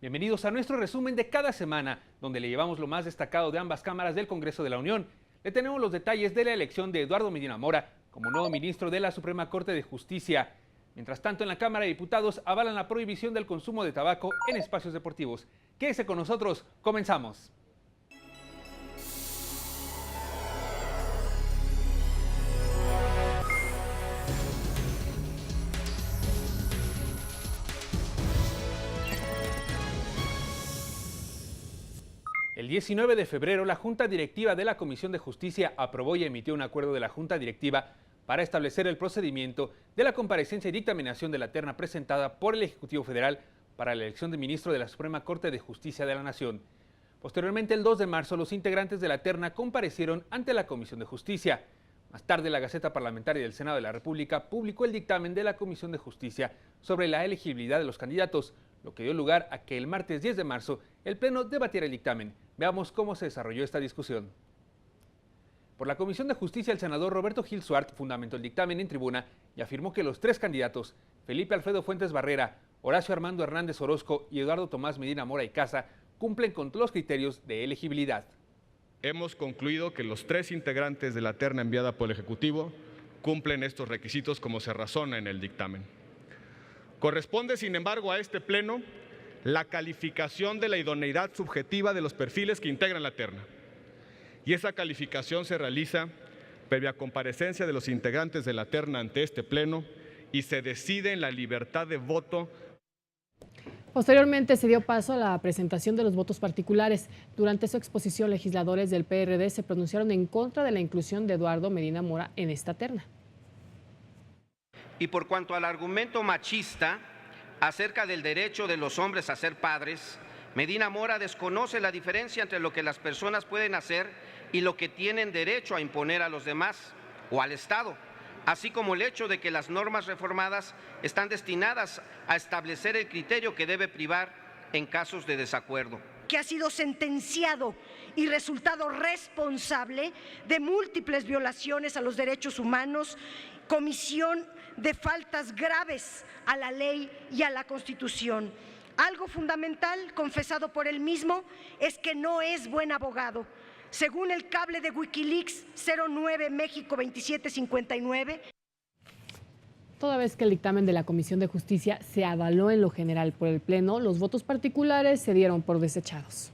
Bienvenidos a nuestro resumen de cada semana, donde le llevamos lo más destacado de ambas cámaras del Congreso de la Unión. Le tenemos los detalles de la elección de Eduardo Medina Mora como nuevo ministro de la Suprema Corte de Justicia. Mientras tanto, en la Cámara de Diputados avalan la prohibición del consumo de tabaco en espacios deportivos. Quédese con nosotros, comenzamos. El 19 de febrero, la Junta Directiva de la Comisión de Justicia aprobó y emitió un acuerdo de la Junta Directiva para establecer el procedimiento de la comparecencia y dictaminación de la terna presentada por el Ejecutivo Federal para la elección de ministro de la Suprema Corte de Justicia de la Nación. Posteriormente, el 2 de marzo, los integrantes de la terna comparecieron ante la Comisión de Justicia. Más tarde, la Gaceta Parlamentaria del Senado de la República publicó el dictamen de la Comisión de Justicia sobre la elegibilidad de los candidatos, lo que dio lugar a que el martes 10 de marzo el Pleno debatiera el dictamen. Veamos cómo se desarrolló esta discusión. Por la Comisión de Justicia, el senador Roberto Gil Suart fundamentó el dictamen en tribuna y afirmó que los tres candidatos, Felipe Alfredo Fuentes Barrera, Horacio Armando Hernández Orozco y Eduardo Tomás Medina Mora y Casa, cumplen con los criterios de elegibilidad. Hemos concluido que los tres integrantes de la terna enviada por el Ejecutivo cumplen estos requisitos como se razona en el dictamen. Corresponde, sin embargo, a este Pleno la calificación de la idoneidad subjetiva de los perfiles que integran la terna. Y esa calificación se realiza previa comparecencia de los integrantes de la terna ante este Pleno y se decide en la libertad de voto. Posteriormente se dio paso a la presentación de los votos particulares. Durante su exposición, legisladores del PRD se pronunciaron en contra de la inclusión de Eduardo Medina Mora en esta terna. Y por cuanto al argumento machista acerca del derecho de los hombres a ser padres, Medina Mora desconoce la diferencia entre lo que las personas pueden hacer y lo que tienen derecho a imponer a los demás o al Estado, así como el hecho de que las normas reformadas están destinadas a establecer el criterio que debe privar en casos de desacuerdo. Que ha sido sentenciado y resultado responsable de múltiples violaciones a los derechos humanos, comisión de faltas graves a la ley y a la Constitución. Algo fundamental, confesado por él mismo, es que no es buen abogado. Según el cable de Wikileaks 09 México 2759. Toda vez que el dictamen de la Comisión de Justicia se avaló en lo general por el Pleno, los votos particulares se dieron por desechados.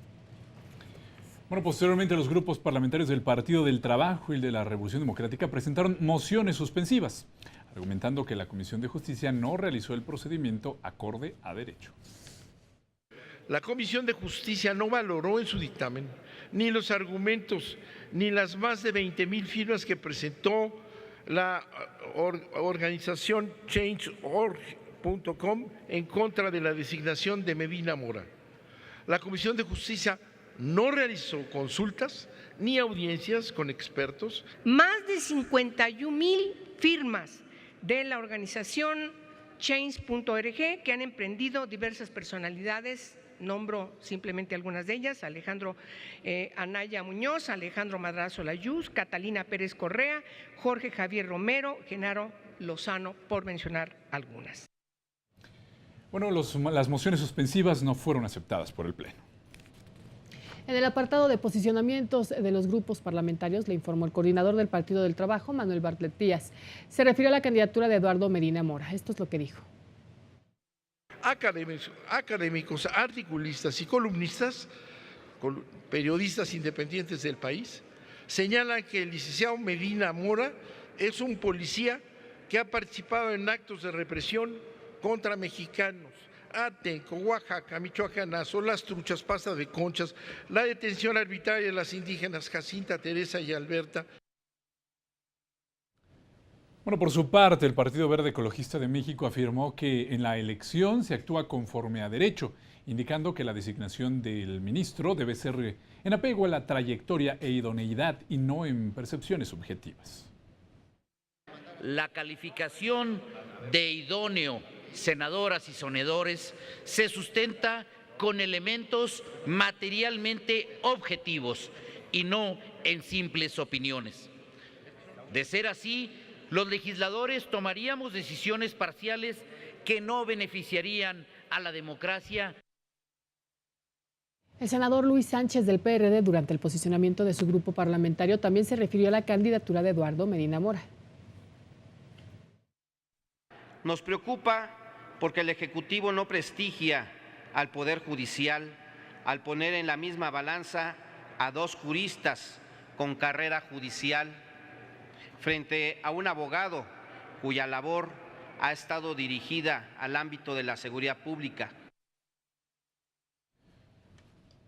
Bueno, posteriormente los grupos parlamentarios del Partido del Trabajo y el de la Revolución Democrática presentaron mociones suspensivas, argumentando que la Comisión de Justicia no realizó el procedimiento acorde a derecho. La Comisión de Justicia no valoró en su dictamen ni los argumentos ni las más de 20,000 firmas que presentó la organización Change.org.com en contra de la designación de Medina Mora. La Comisión de Justicia no realizó consultas ni audiencias con expertos. Más de 51,000 firmas de la organización Change.org que han emprendido diversas personalidades. Nombro simplemente algunas de ellas: Alejandro Anaya Muñoz, Alejandro Madrazo Layuz, Catalina Pérez Correa, Jorge Javier Romero, Genaro Lozano, por mencionar algunas. Bueno, las mociones suspensivas no fueron aceptadas por el Pleno. En el apartado de posicionamientos de los grupos parlamentarios, le informó el coordinador del Partido del Trabajo, Manuel Bartlett Díaz. Se refirió a la candidatura de Eduardo Medina Mora. Esto es lo que dijo. Académicos, articulistas y columnistas, periodistas independientes del país, señalan que el licenciado Medina Mora es un policía que ha participado en actos de represión contra mexicanos: Atenco, Oaxaca, Michoacanazo, Las Truchas, Pasta de Conchas, la detención arbitraria de las indígenas Jacinta, Teresa y Alberta. Bueno, por su parte, el Partido Verde Ecologista de México afirmó que en la elección se actúa conforme a derecho, indicando que la designación del ministro debe ser en apego a la trayectoria e idoneidad y no en percepciones subjetivas. La calificación de idóneo, senadoras y senadores, se sustenta con elementos materialmente objetivos y no en simples opiniones. De ser así, los legisladores tomaríamos decisiones parciales que no beneficiarían a la democracia. El senador Luis Sánchez del PRD, durante el posicionamiento de su grupo parlamentario, también se refirió a la candidatura de Eduardo Medina Mora. Nos preocupa porque el Ejecutivo no prestigia al Poder Judicial al poner en la misma balanza a dos juristas con carrera judicial frente a un abogado cuya labor ha estado dirigida al ámbito de la seguridad pública.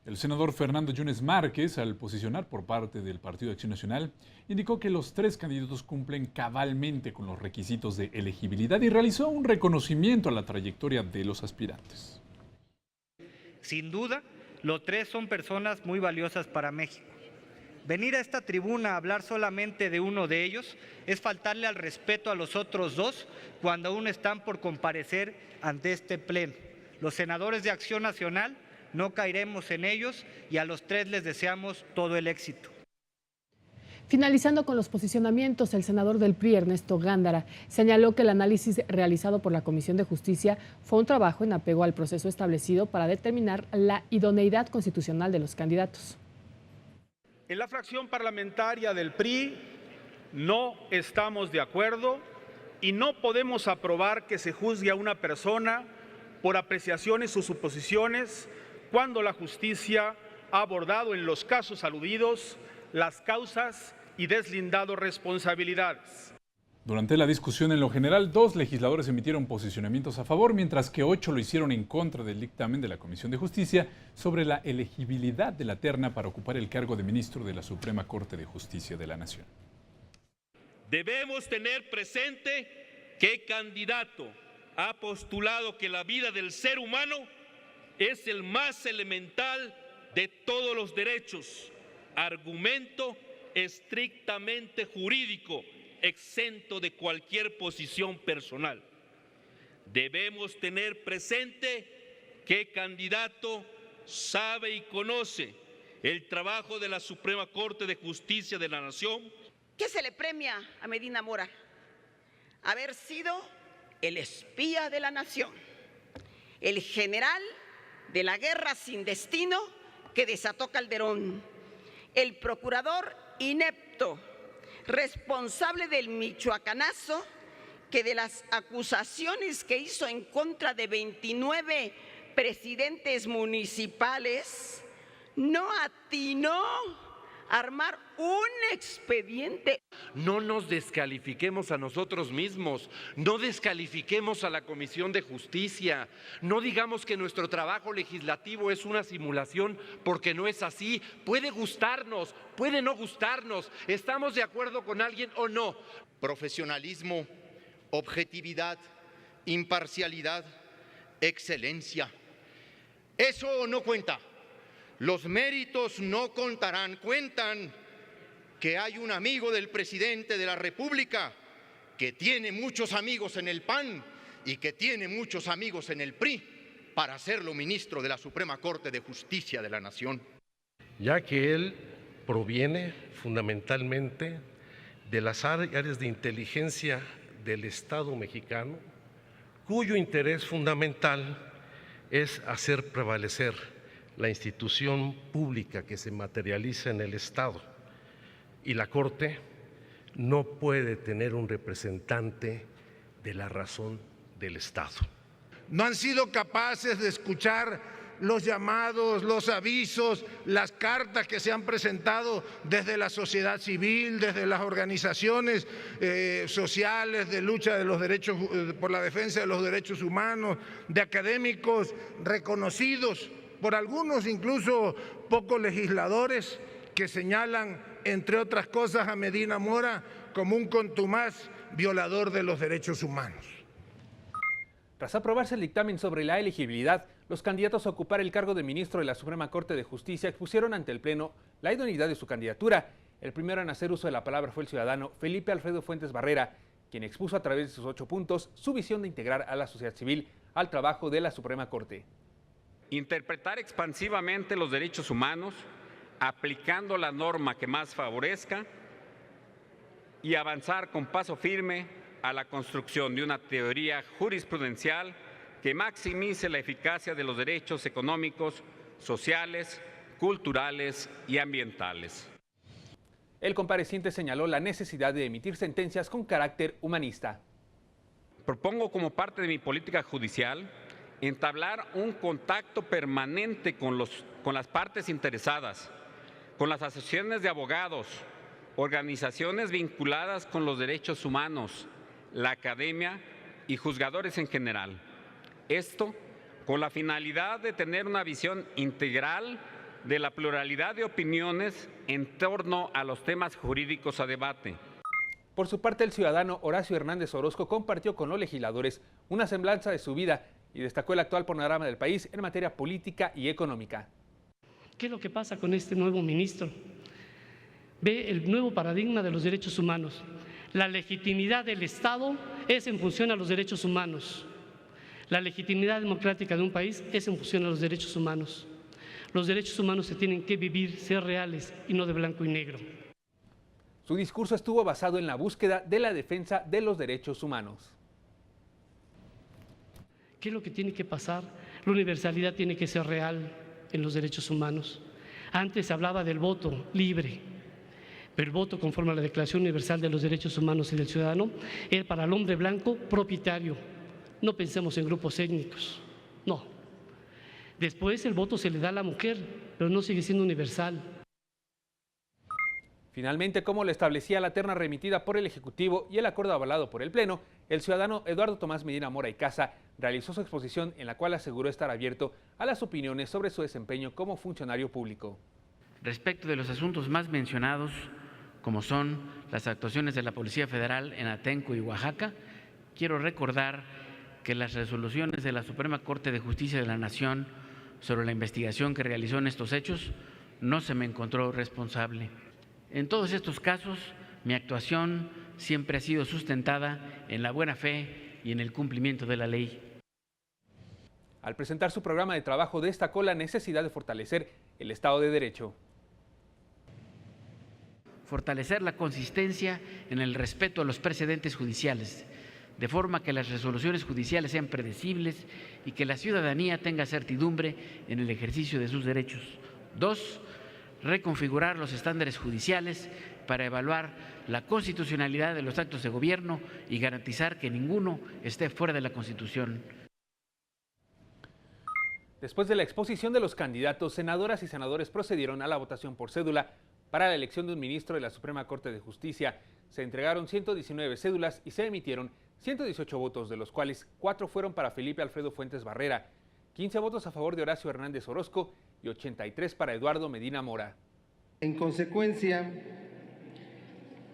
El senador Fernando Yunes Márquez, al posicionar por parte del Partido de Acción Nacional, indicó que los tres candidatos cumplen cabalmente con los requisitos de elegibilidad y realizó un reconocimiento a la trayectoria de los aspirantes. Sin duda, los tres son personas muy valiosas para México. Venir a esta tribuna a hablar solamente de uno de ellos es faltarle al respeto a los otros dos cuando aún están por comparecer ante este pleno. Los senadores de Acción Nacional no caeremos en ellos y a los tres les deseamos todo el éxito. Finalizando con los posicionamientos, el senador del PRI, Ernesto Gándara, señaló que el análisis realizado por la Comisión de Justicia fue un trabajo en apego al proceso establecido para determinar la idoneidad constitucional de los candidatos. En la fracción parlamentaria del PRI no estamos de acuerdo y no podemos aprobar que se juzgue a una persona por apreciaciones o suposiciones cuando la justicia ha abordado en los casos aludidos las causas y deslindado responsabilidades. Durante la discusión en lo general, 2 legisladores emitieron posicionamientos a favor, mientras que 8 lo hicieron en contra del dictamen de la Comisión de Justicia sobre la elegibilidad de la terna para ocupar el cargo de ministro de la Suprema Corte de Justicia de la Nación. Debemos tener presente qué candidato ha postulado que la vida del ser humano es el más elemental de todos los derechos, argumento estrictamente jurídico, exento de cualquier posición personal. Debemos tener presente qué candidato sabe y conoce el trabajo de la Suprema Corte de Justicia de la Nación. ¿Qué se le premia a Medina Mora? Haber sido el espía de la nación, el general de la guerra sin destino que desató Calderón, el procurador inepto, responsable del michoacanazo, que de las acusaciones que hizo en contra de 29 presidentes municipales, no atinó a armar un expediente. No nos descalifiquemos a nosotros mismos, no descalifiquemos a la Comisión de Justicia, no digamos que nuestro trabajo legislativo es una simulación, porque no es así. Puede gustarnos, puede no gustarnos, estamos de acuerdo con alguien o no. Profesionalismo, objetividad, imparcialidad, excelencia. Eso no cuenta. Los méritos no contarán, cuentan que hay un amigo del presidente de la República que tiene muchos amigos en el PAN y que tiene muchos amigos en el PRI para hacerlo ministro de la Suprema Corte de Justicia de la Nación. Ya que él proviene fundamentalmente de las áreas de inteligencia del Estado mexicano, cuyo interés fundamental es hacer prevalecer la institución pública que se materializa en el Estado, y la Corte no puede tener un representante de la razón del Estado. No han sido capaces de escuchar los llamados, los avisos, las cartas que se han presentado desde la sociedad civil, desde las organizaciones sociales de lucha de los derechos, por la defensa de los derechos humanos, de académicos reconocidos, por algunos incluso pocos legisladores, que señalan, entre otras cosas, a Medina Mora como un contumaz violador de los derechos humanos. Tras aprobarse el dictamen sobre la elegibilidad, los candidatos a ocupar el cargo de ministro de la Suprema Corte de Justicia expusieron ante el Pleno la idoneidad de su candidatura. El primero en hacer uso de la palabra fue el ciudadano Felipe Alfredo Fuentes Barrera, quien expuso a través de sus 8 puntos su visión de integrar a la sociedad civil al trabajo de la Suprema Corte. Interpretar expansivamente los derechos humanos, aplicando la norma que más favorezca y avanzar con paso firme a la construcción de una teoría jurisprudencial que maximice la eficacia de los derechos económicos sociales, culturales y ambientales. El compareciente señaló la necesidad de emitir sentencias con carácter humanista. Propongo como parte de mi política judicial entablar un contacto permanente con las partes interesadas, con las asociaciones de abogados, organizaciones vinculadas con los derechos humanos, la academia y juzgadores en general. Esto con la finalidad de tener una visión integral de la pluralidad de opiniones en torno a los temas jurídicos a debate. Por su parte, el ciudadano Horacio Hernández Orozco compartió con los legisladores una semblanza de su vida y destacó el actual panorama del país en materia política y económica. ¿Qué es lo que pasa con este nuevo ministro? Ve el nuevo paradigma de los derechos humanos. La legitimidad del Estado es en función a los derechos humanos. La legitimidad democrática de un país es en función a los derechos humanos. Los derechos humanos se tienen que vivir, ser reales y no de blanco y negro. Su discurso estuvo basado en la búsqueda de la defensa de los derechos humanos. ¿Qué es lo que tiene que pasar? La universalidad tiene que ser real en los derechos humanos. Antes se hablaba del voto libre, pero el voto conforme a la Declaración Universal de los Derechos Humanos y del Ciudadano es para el hombre blanco propietario. No pensemos en grupos étnicos, no. Después el voto se le da a la mujer, pero no sigue siendo universal. Finalmente, como lo establecía la terna remitida por el Ejecutivo y el acuerdo avalado por el Pleno, el ciudadano Eduardo Tomás Medina Mora y Casa realizó su exposición en la cual aseguró estar abierto a las opiniones sobre su desempeño como funcionario público. Respecto de los asuntos más mencionados, como son las actuaciones de la Policía Federal en Atenco y Oaxaca, quiero recordar que las resoluciones de la Suprema Corte de Justicia de la Nación sobre la investigación que realizó en estos hechos no se me encontró responsable. En todos estos casos, mi actuación siempre ha sido sustentada en la buena fe y en el cumplimiento de la ley. Al presentar su programa de trabajo, destacó la necesidad de fortalecer el Estado de Derecho. Fortalecer la consistencia en el respeto a los precedentes judiciales, de forma que las resoluciones judiciales sean predecibles y que la ciudadanía tenga certidumbre en el ejercicio de sus derechos. 2. Reconfigurar los estándares judiciales para evaluar la constitucionalidad de los actos de gobierno y garantizar que ninguno esté fuera de la Constitución. Después de la exposición de los candidatos, senadoras y senadores procedieron a la votación por cédula para la elección de un ministro de la Suprema Corte de Justicia. Se entregaron 119 cédulas y se emitieron 118 votos, de los cuales 4 fueron para Felipe Alfredo Fuentes Barrera, 15 votos a favor de Horacio Hernández Orozco y 83 para Eduardo Medina Mora. En consecuencia,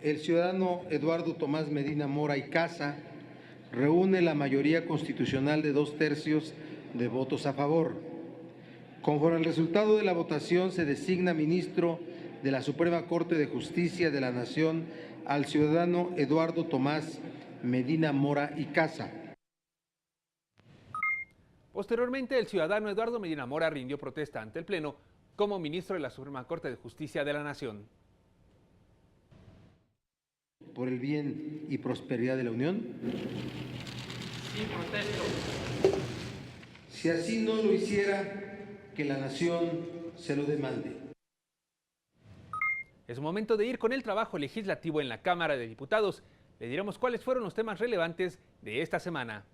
el ciudadano Eduardo Tomás Medina Mora y Casa reúne la mayoría constitucional de 2/3 de votos a favor. Conforme al resultado de la votación, se designa ministro de la Suprema Corte de Justicia de la Nación al ciudadano Eduardo Tomás Medina Mora y Casa. Posteriormente, el ciudadano Eduardo Medina Mora rindió protesta ante el Pleno como ministro de la Suprema Corte de Justicia de la Nación. ¿Por el bien y prosperidad de la Unión? Sí, protesto. Si así no lo hiciera, que la Nación se lo demande. Es momento de ir con el trabajo legislativo en la Cámara de Diputados. Le diremos cuáles fueron los temas relevantes de esta semana.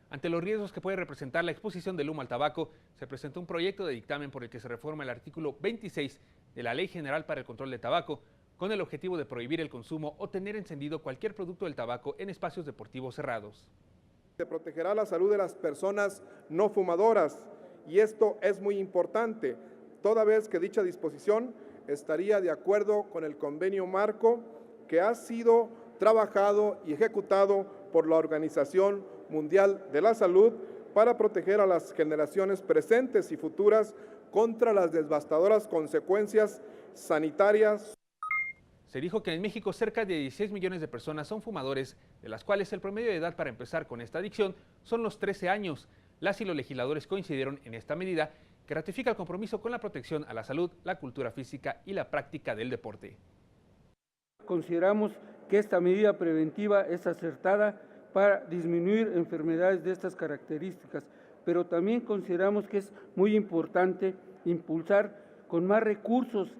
Ante los riesgos que puede representar la exposición del humo al tabaco, se presentó un proyecto de dictamen por el que se reforma el artículo 26 de la Ley General para el Control del Tabaco, con el objetivo de prohibir el consumo o tener encendido cualquier producto del tabaco en espacios deportivos cerrados. Se protegerá la salud de las personas no fumadoras, y esto es muy importante, toda vez que dicha disposición estaría de acuerdo con el convenio marco que ha sido trabajado y ejecutado por la Organización Mundial de la Salud para proteger a las generaciones presentes y futuras contra las devastadoras consecuencias sanitarias. Se dijo que en México cerca de 16 millones de personas son fumadores, de las cuales el promedio de edad para empezar con esta adicción son los 13 años. Las y los legisladores coincidieron en esta medida que ratifica el compromiso con la protección a la salud, la cultura física y la práctica del deporte. Consideramos que esta medida preventiva es acertada para disminuir enfermedades de estas características, pero también consideramos que es muy importante impulsar con más recursos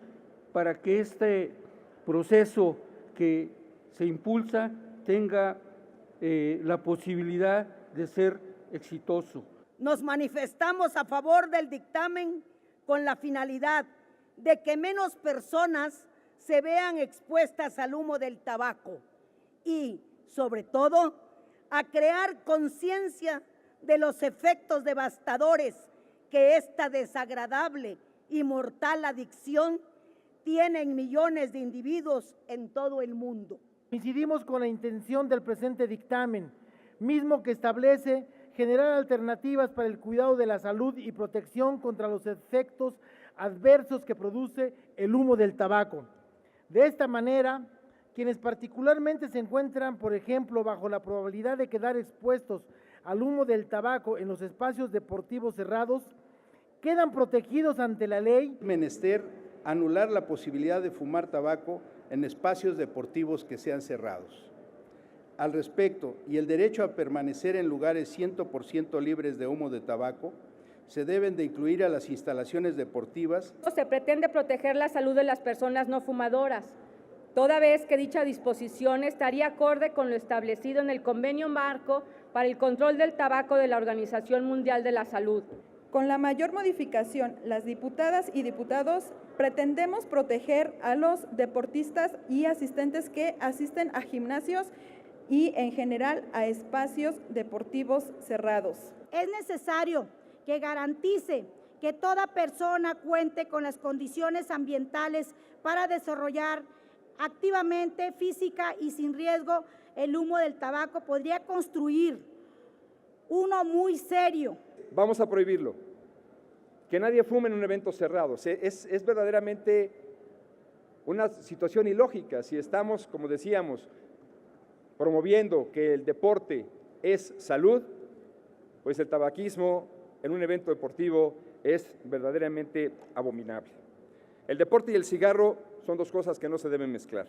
para que este proceso que se impulsa tenga la posibilidad de ser exitoso. Nos manifestamos a favor del dictamen con la finalidad de que menos personas se vean expuestas al humo del tabaco y, sobre todo, a crear conciencia de los efectos devastadores que esta desagradable y mortal adicción tiene en millones de individuos en todo el mundo. Coincidimos con la intención del presente dictamen, mismo que establece generar alternativas para el cuidado de la salud y protección contra los efectos adversos que produce el humo del tabaco. De esta manera, quienes particularmente se encuentran, por ejemplo, bajo la probabilidad de quedar expuestos al humo del tabaco en los espacios deportivos cerrados, quedan protegidos ante la ley. Menester anular la posibilidad de fumar tabaco en espacios deportivos que sean cerrados. Al respecto, y el derecho a permanecer en lugares 100% libres de humo de tabaco, se deben de incluir a las instalaciones deportivas. Se pretende proteger la salud de las personas no fumadoras, toda vez que dicha disposición estaría acorde con lo establecido en el Convenio Marco para el Control del Tabaco de la Organización Mundial de la Salud. Con la mayor modificación, las diputadas y diputados pretendemos proteger a los deportistas y asistentes que asisten a gimnasios y en general a espacios deportivos cerrados. Es necesario que garantice que toda persona cuente con las condiciones ambientales para desarrollar activamente, física y sin riesgo el humo del tabaco. Podría construir uno muy serio. Vamos a prohibirlo, que nadie fume en un evento cerrado. Es verdaderamente una situación ilógica si estamos, como decíamos, promoviendo que el deporte es salud, pues el tabaquismo en un evento deportivo es verdaderamente abominable. El deporte y el cigarro son dos cosas que no se deben mezclar.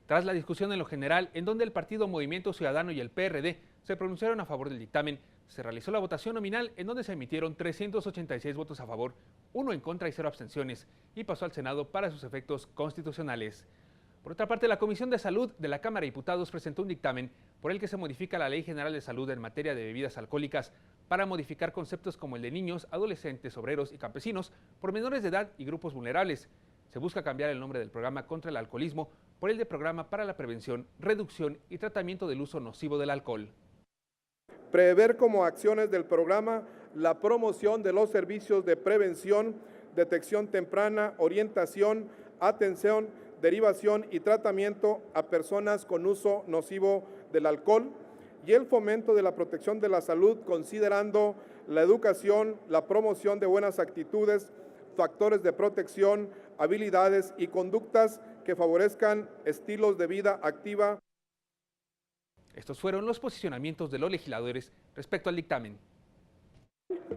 Tras la discusión en lo general, en donde el Partido Movimiento Ciudadano y el PRD se pronunciaron a favor del dictamen, se realizó la votación nominal en donde se emitieron 386 votos a favor, 1 en contra y 0 abstenciones, y pasó al Senado para sus efectos constitucionales. Por otra parte, la Comisión de Salud de la Cámara de Diputados presentó un dictamen por el que se modifica la Ley General de Salud en materia de bebidas alcohólicas para modificar conceptos como el de niños, adolescentes, obreros y campesinos por menores de edad y grupos vulnerables. Se busca cambiar el nombre del programa contra el alcoholismo por el de Programa para la Prevención, Reducción y Tratamiento del Uso Nocivo del Alcohol. Prever como acciones del programa la promoción de los servicios de prevención, detección temprana, orientación, atención, derivación y tratamiento a personas con uso nocivo del alcohol y el fomento de la protección de la salud, considerando la educación, la promoción de buenas actitudes, factores de protección, habilidades y conductas que favorezcan estilos de vida activa. Estos fueron los posicionamientos de los legisladores respecto al dictamen.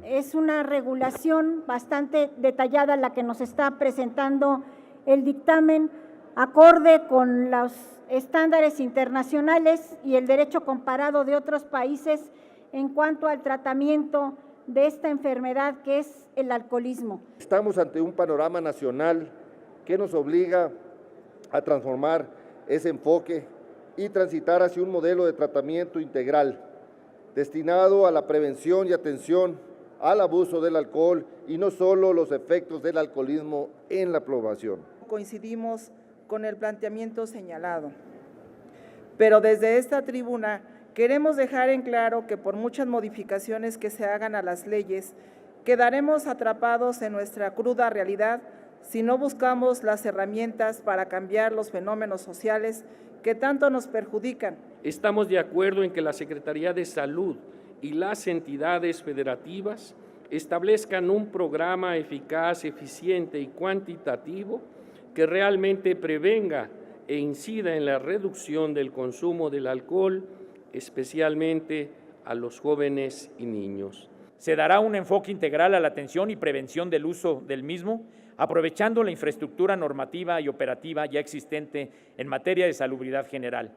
Es una regulación bastante detallada la que nos está presentando el dictamen, acorde con los estándares internacionales y el derecho comparado de otros países en cuanto al tratamiento de esta enfermedad que es el alcoholismo. Estamos ante un panorama nacional que nos obliga a transformar ese enfoque y transitar hacia un modelo de tratamiento integral destinado a la prevención y atención al abuso del alcohol y no solo los efectos del alcoholismo en la población. Coincidimos con el planteamiento señalado, pero desde esta tribuna queremos dejar en claro que por muchas modificaciones que se hagan a las leyes, quedaremos atrapados en nuestra cruda realidad si no buscamos las herramientas para cambiar los fenómenos sociales que tanto nos perjudican. Estamos de acuerdo en que la Secretaría de Salud y las entidades federativas establezcan un programa eficaz, eficiente y cuantitativo que realmente prevenga e incida en la reducción del consumo del alcohol, especialmente a los jóvenes y niños. Se dará un enfoque integral a la atención y prevención del uso del mismo, aprovechando la infraestructura normativa y operativa ya existente en materia de salubridad general,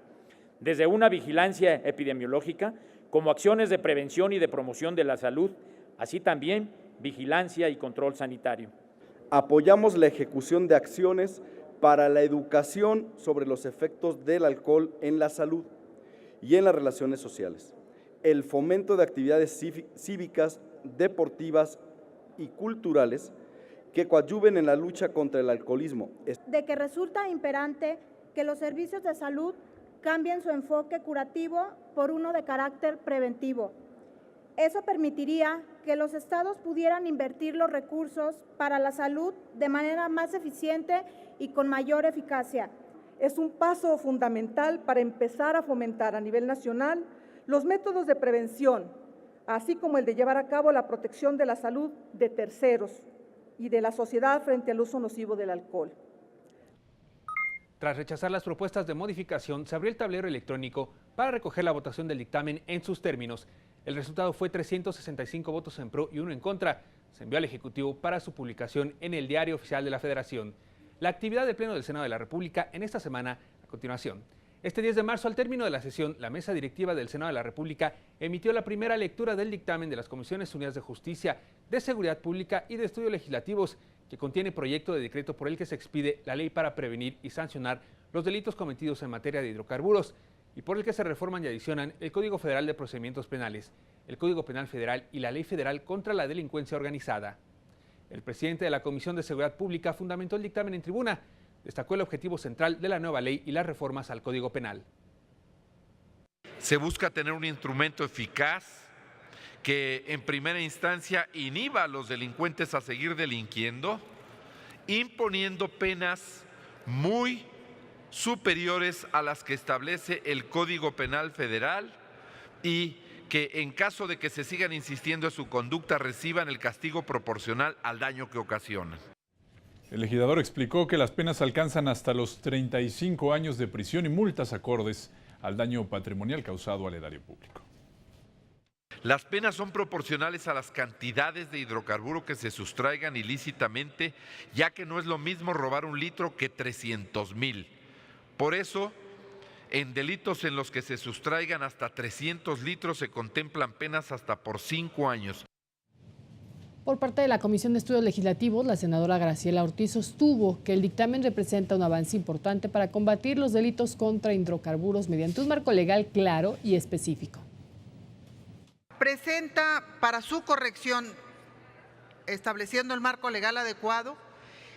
desde una vigilancia epidemiológica, como acciones de prevención y de promoción de la salud, así también vigilancia y control sanitario. Apoyamos la ejecución de acciones para la educación sobre los efectos del alcohol en la salud y en las relaciones sociales, el fomento de actividades cívicas, deportivas y culturales que coadyuven en la lucha contra el alcoholismo. De que resulta imperante que los servicios de salud cambien su enfoque curativo por uno de carácter preventivo. Eso permitiría que los estados pudieran invertir los recursos para la salud de manera más eficiente y con mayor eficacia. Es un paso fundamental para empezar a fomentar a nivel nacional los métodos de prevención, así como el de llevar a cabo la protección de la salud de terceros y de la sociedad frente al uso nocivo del alcohol. Tras rechazar las propuestas de modificación, se abrió el tablero electrónico para recoger la votación del dictamen en sus términos. El resultado fue 365 votos en pro y 1 en contra. Se envió al Ejecutivo para su publicación en el Diario Oficial de la Federación. La actividad del Pleno del Senado de la República en esta semana a continuación. Este 10 de marzo, al término de la sesión, la Mesa Directiva del Senado de la República emitió la primera lectura del dictamen de las Comisiones Unidas de Justicia, de Seguridad Pública y de Estudios Legislativos, que contiene proyecto de decreto por el que se expide la ley para prevenir y sancionar los delitos cometidos en materia de hidrocarburos y por el que se reforman y adicionan el Código Federal de Procedimientos Penales, el Código Penal Federal y la Ley Federal contra la Delincuencia Organizada. El presidente de la Comisión de Seguridad Pública fundamentó el dictamen en tribuna, destacó el objetivo central de la nueva ley y las reformas al Código Penal. Se busca tener un instrumento eficaz que en primera instancia inhiba a los delincuentes a seguir delinquiendo, imponiendo penas muy superiores a las que establece el Código Penal Federal y que en caso de que se sigan insistiendo en su conducta reciban el castigo proporcional al daño que ocasionan. El legislador explicó que las penas alcanzan hasta los 35 años de prisión y multas acordes al daño patrimonial causado al erario público. Las penas son proporcionales a las cantidades de hidrocarburo que se sustraigan ilícitamente, ya que no es lo mismo robar 1 litro que 300,000. Por eso, en delitos en los que se sustraigan hasta 300 litros se contemplan penas hasta por 5 años. Por parte de la Comisión de Estudios Legislativos, la senadora Graciela Ortiz sostuvo que el dictamen representa un avance importante para combatir los delitos contra hidrocarburos mediante un marco legal claro y específico. Presenta para su corrección, estableciendo el marco legal adecuado,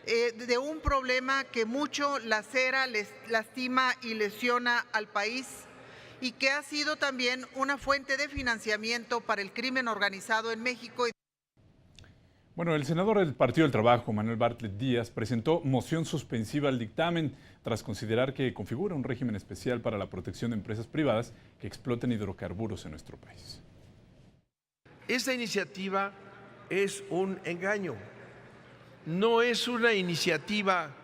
de un problema que mucho lacera, lastima y lesiona al país y que ha sido también una fuente de financiamiento para el crimen organizado en México. Bueno, el senador del Partido del Trabajo, Manuel Bartlett Díaz, presentó moción suspensiva al dictamen tras considerar que configura un régimen especial para la protección de empresas privadas que exploten hidrocarburos en nuestro país. Esta iniciativa es un engaño. No es una iniciativa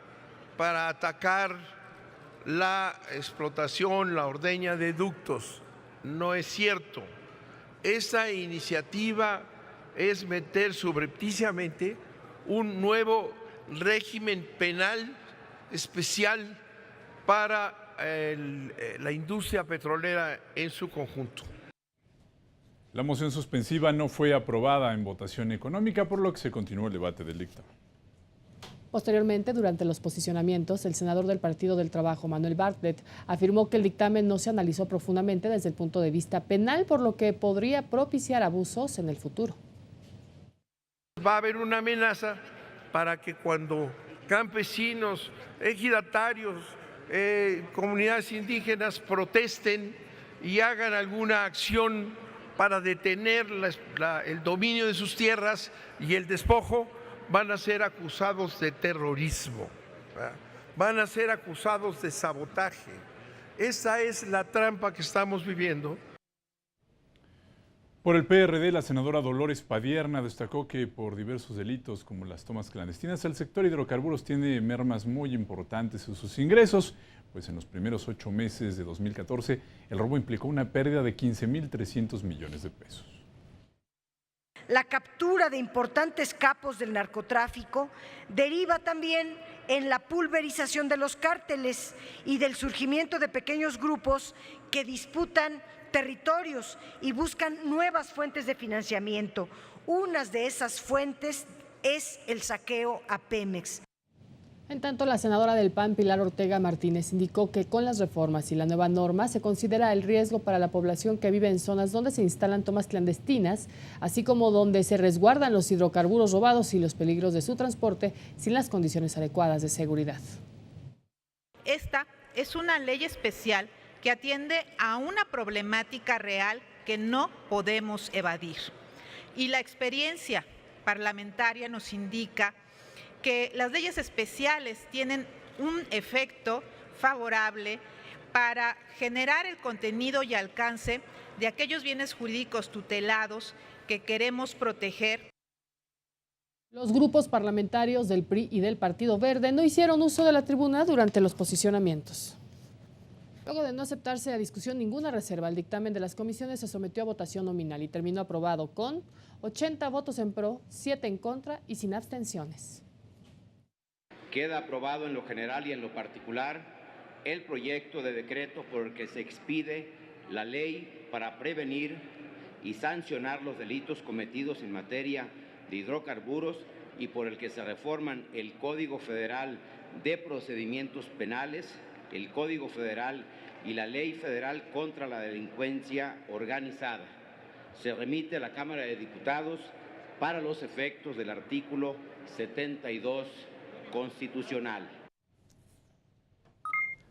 para atacar la explotación, la ordeña de ductos. No es cierto. Esta iniciativa es meter subrepticiamente un nuevo régimen penal especial para la industria petrolera en su conjunto. La moción suspensiva no fue aprobada en votación económica, por lo que se continuó el debate del dictamen. Posteriormente, durante los posicionamientos, el senador del Partido del Trabajo, Manuel Bartlett, afirmó que el dictamen no se analizó profundamente desde el punto de vista penal, por lo que podría propiciar abusos en el futuro. Va a haber una amenaza para que cuando campesinos, ejidatarios, comunidades indígenas protesten y hagan alguna acción para detener el dominio de sus tierras y el despojo, van a ser acusados de terrorismo, van a ser acusados de sabotaje. Esa es la trampa que estamos viviendo. Por el PRD, la senadora Dolores Padierna destacó que por diversos delitos como las tomas clandestinas, el sector hidrocarburos tiene mermas muy importantes en sus ingresos, pues en los primeros 8 meses de 2014 el robo implicó una pérdida de 15.300 millones de pesos. La captura de importantes capos del narcotráfico deriva también en la pulverización de los cárteles y del surgimiento de pequeños grupos que disputan territorios y buscan nuevas fuentes de financiamiento. Una de esas fuentes es el saqueo a Pemex. En tanto, la senadora del PAN, Pilar Ortega Martínez, indicó que con las reformas y la nueva norma se considera el riesgo para la población que vive en zonas donde se instalan tomas clandestinas, así como donde se resguardan los hidrocarburos robados y los peligros de su transporte sin las condiciones adecuadas de seguridad. Esta es una ley especial que atiende a una problemática real que no podemos evadir. Y la experiencia parlamentaria nos indica que las leyes especiales tienen un efecto favorable para generar el contenido y alcance de aquellos bienes jurídicos tutelados que queremos proteger. Los grupos parlamentarios del PRI y del Partido Verde no hicieron uso de la tribuna durante los posicionamientos. Luego de no aceptarse a discusión ninguna reserva, el dictamen de las comisiones se sometió a votación nominal y terminó aprobado con 80 votos en pro, 7 en contra y sin abstenciones. Queda aprobado en lo general y en lo particular el proyecto de decreto por el que se expide la ley para prevenir y sancionar los delitos cometidos en materia de hidrocarburos y por el que se reforman el Código Federal de Procedimientos Penales, el Código Federal y la Ley Federal contra la Delincuencia Organizada. Se remite a la Cámara de Diputados para los efectos del artículo 72 constitucional.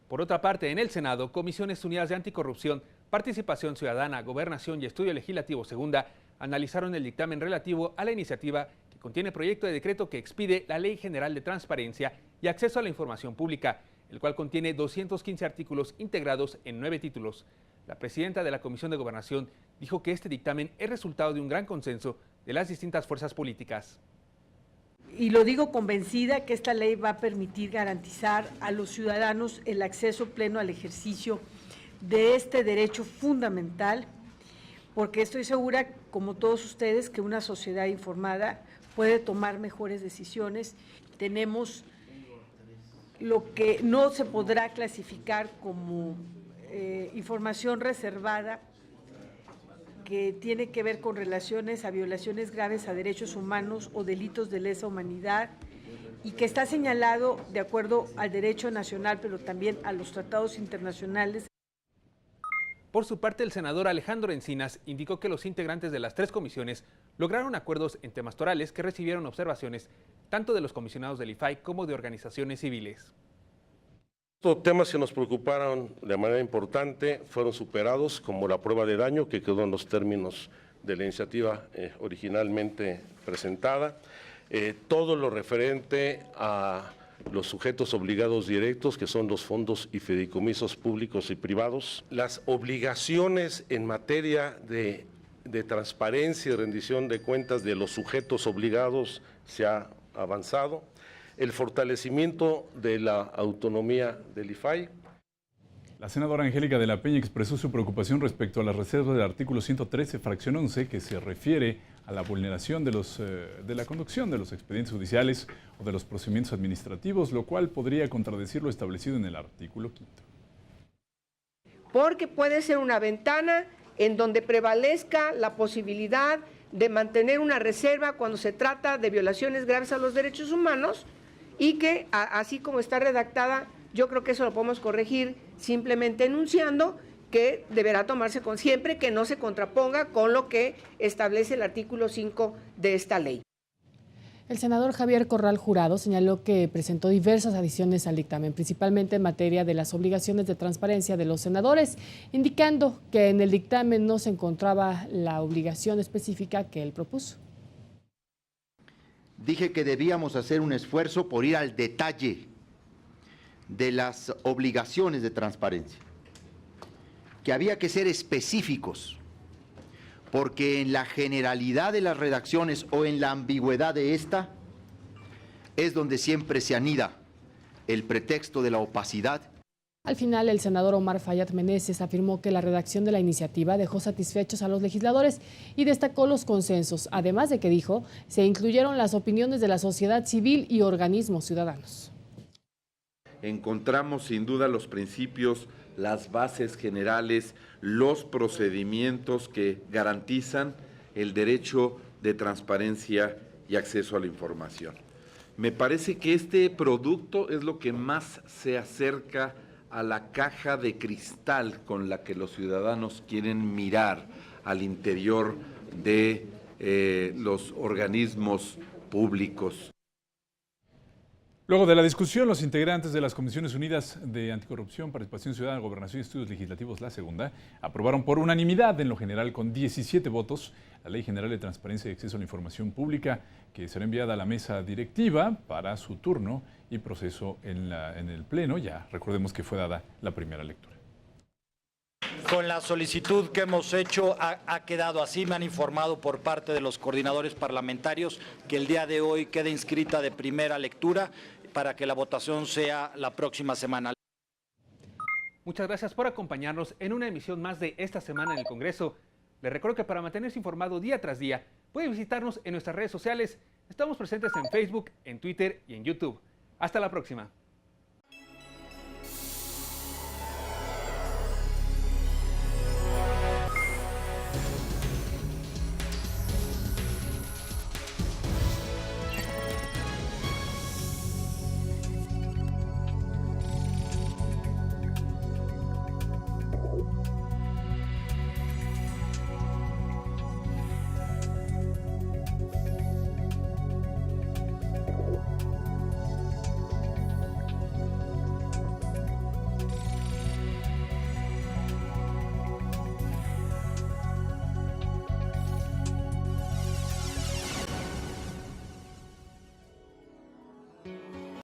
Por otra parte, en el Senado, Comisiones Unidas de Anticorrupción, Participación Ciudadana, Gobernación y Estudio Legislativo Segunda analizaron el dictamen relativo a la iniciativa que contiene proyecto de decreto que expide la Ley General de Transparencia y Acceso a la Información Pública, el cual contiene 215 artículos integrados en 9 títulos. La presidenta de la Comisión de Gobernación dijo que este dictamen es resultado de un gran consenso de las distintas fuerzas políticas. Y lo digo convencida que esta ley va a permitir garantizar a los ciudadanos el acceso pleno al ejercicio de este derecho fundamental, porque estoy segura, como todos ustedes, que una sociedad informada puede tomar mejores decisiones. Tenemos lo que no se podrá clasificar como información reservada, que tiene que ver con relaciones a violaciones graves a derechos humanos o delitos de lesa humanidad y que está señalado de acuerdo al derecho nacional, pero también a los tratados internacionales. Por su parte, el senador Alejandro Encinas indicó que los integrantes de las 3 comisiones lograron acuerdos en temas torales que recibieron observaciones tanto de los comisionados del IFAI como de organizaciones civiles. Estos temas que nos preocuparon de manera importante fueron superados, como la prueba de daño, que quedó en los términos de la iniciativa originalmente presentada. Todo lo referente a los sujetos obligados directos, que son los fondos y fideicomisos públicos y privados. Las obligaciones en materia de transparencia y rendición de cuentas de los sujetos obligados se ha avanzado. El fortalecimiento de la autonomía del IFAI. La senadora Angélica de la Peña expresó su preocupación respecto a la reserva del artículo 113, fracción 11, que se refiere a la vulneración de la conducción de los expedientes judiciales o de los procedimientos administrativos, lo cual podría contradecir lo establecido en el artículo 5. Porque puede ser una ventana en donde prevalezca la posibilidad de mantener una reserva cuando se trata de violaciones graves a los derechos humanos y que, así como está redactada, yo creo que eso lo podemos corregir simplemente enunciando que deberá tomarse con siempre que no se contraponga con lo que establece el artículo 5 de esta ley. El senador Javier Corral Jurado señaló que presentó diversas adiciones al dictamen, principalmente en materia de las obligaciones de transparencia de los senadores, indicando que en el dictamen no se encontraba la obligación específica que él propuso. Dije que debíamos hacer un esfuerzo por ir al detalle de las obligaciones de transparencia, que había que ser específicos, porque en la generalidad de las redacciones o en la ambigüedad de esta es donde siempre se anida el pretexto de la opacidad. Al final, el senador Omar Fayad Meneses afirmó que la redacción de la iniciativa dejó satisfechos a los legisladores y destacó los consensos, además de que dijo, se incluyeron las opiniones de la sociedad civil y organismos ciudadanos. Encontramos sin duda los principios las bases generales, los procedimientos que garantizan el derecho de transparencia y acceso a la información. Me parece que este producto es lo que más se acerca a la caja de cristal con la que los ciudadanos quieren mirar al interior de los organismos públicos. Luego de la discusión, los integrantes de las Comisiones Unidas de Anticorrupción, Participación Ciudadana, Gobernación y Estudios Legislativos, la segunda, aprobaron por unanimidad en lo general con 17 votos la Ley General de Transparencia y Acceso a la Información Pública, que será enviada a la mesa directiva para su turno y proceso en el Pleno. Ya recordemos que fue dada la primera lectura. Con la solicitud que hemos hecho ha quedado así. Me han informado por parte de los coordinadores parlamentarios que el día de hoy queda inscrita de primera lectura para que la votación sea la próxima semana. Muchas gracias por acompañarnos en una emisión más de Esta Semana en el Congreso. Les recuerdo que para mantenerse informado día tras día, puede visitarnos en nuestras redes sociales. Estamos presentes en Facebook, en Twitter y en YouTube. Hasta la próxima.